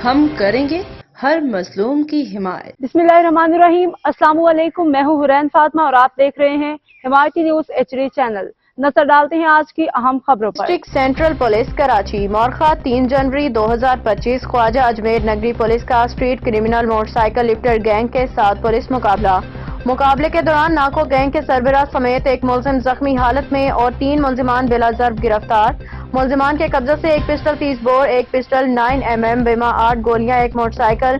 ہم کریں گے ہر مظلوم کی حمایت۔ بسم اللہ الرحمن الرحیم۔ السلام علیکم، میں ہوں حرین فاطمہ اور آپ دیکھ رہے ہیں حمایتی نیوز HD چینل۔ نظر ڈالتے ہیں آج کی اہم خبروں پر۔ ڈسٹرکٹ سینٹرل پولیس کراچی مورخہ 3 جنوری 2025 خواجہ اجمیر نگری پولیس کا street criminal motorcycle lifter gang کے ساتھ پولیس مقابلہ۔ مقابلے کے دوران ناکو گینگ کے سربراہ سمیت ایک ملزم زخمی حالت میں اور 3 ملزمان بلا ضرب گرفتار۔ ملزمان کے قبضے سے ایک پسٹل 30 بور، ایک پسٹل 9mm بیما 8 گولیاں، ایک موٹر سائیکل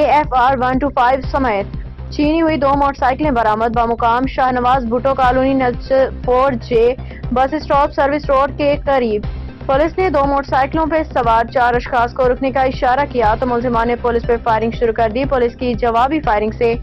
AFR 125 سمیت چھینی ہوئی 2 موٹر سائیکلیں برآمد۔ بمقام Shahnawaz Bhutto colony number 4J bus stop service road کے قریب پولیس نے 2 موٹر سائیکلوں پہ سوار 4 اشخاص کو رکنے کا اشارہ کیا تو ملزمان نے پولیس پہ فائرنگ شروع کر دی۔ پولیس کی جوابی فائرنگ سے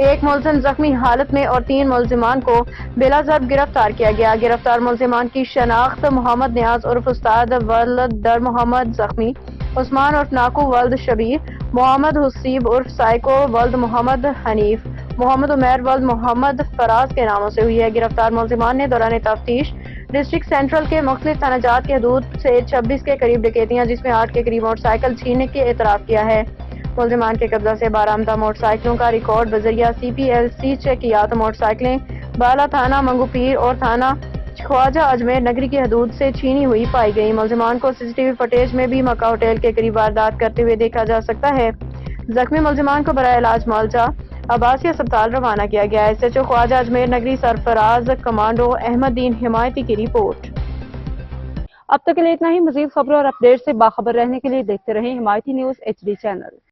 ایک ملزم زخمی حالت میں اور 3 ملزمان کو بلا ضرب گرفتار کیا گیا۔ گرفتار ملزمان کی شناخت محمد نیاز عرف استاد ولد در محمد زخمی، عثمان عرف ناکو ولد شبیر، محمد حسیب عرف سائیکو ولد محمد حنیف، محمد عمیر ولد محمد فراز کے ناموں سے ہوئی ہے۔ گرفتار ملزمان نے دوران تفتیش ڈسٹرکٹ سینٹرل کے مختلف تھانہ جات کی حدود سے 26 کے قریب ڈکیتیاں جس میں 8 کے قریب موٹر سائیکل چھیننے کے اعتراف کیا ہے۔ ملزمان کے قبضہ سے برآمدہ موٹر سائیکلوں کا ریکارڈ بذریعہ CPLC چیک کیا تو موٹر سائیکلیں بالا تھانہ منگو پیر اور تھانہ خواجہ اجمیر نگری کی حدود سے چھینی ہوئی پائی گئی۔ ملزمان کو CCTV فوٹیج میں بھی مکہ ہوٹل کے قریب واردات کرتے ہوئے دیکھا جا سکتا ہے۔ زخمی ملزمان کو برائے علاج معالجہ عباسی اسپتال روانہ کیا گیا ہے۔ SHO خواجہ اجمیر نگری سرفراز کمانڈو احمد دین حمایتی کی رپورٹ۔ اب تک کے لیے اتنا ہی۔ مزید خبروں اور اپڈیٹ سے باخبر رہنے کے لیے دیکھتے رہیں حمایتی نیوز HD چینل۔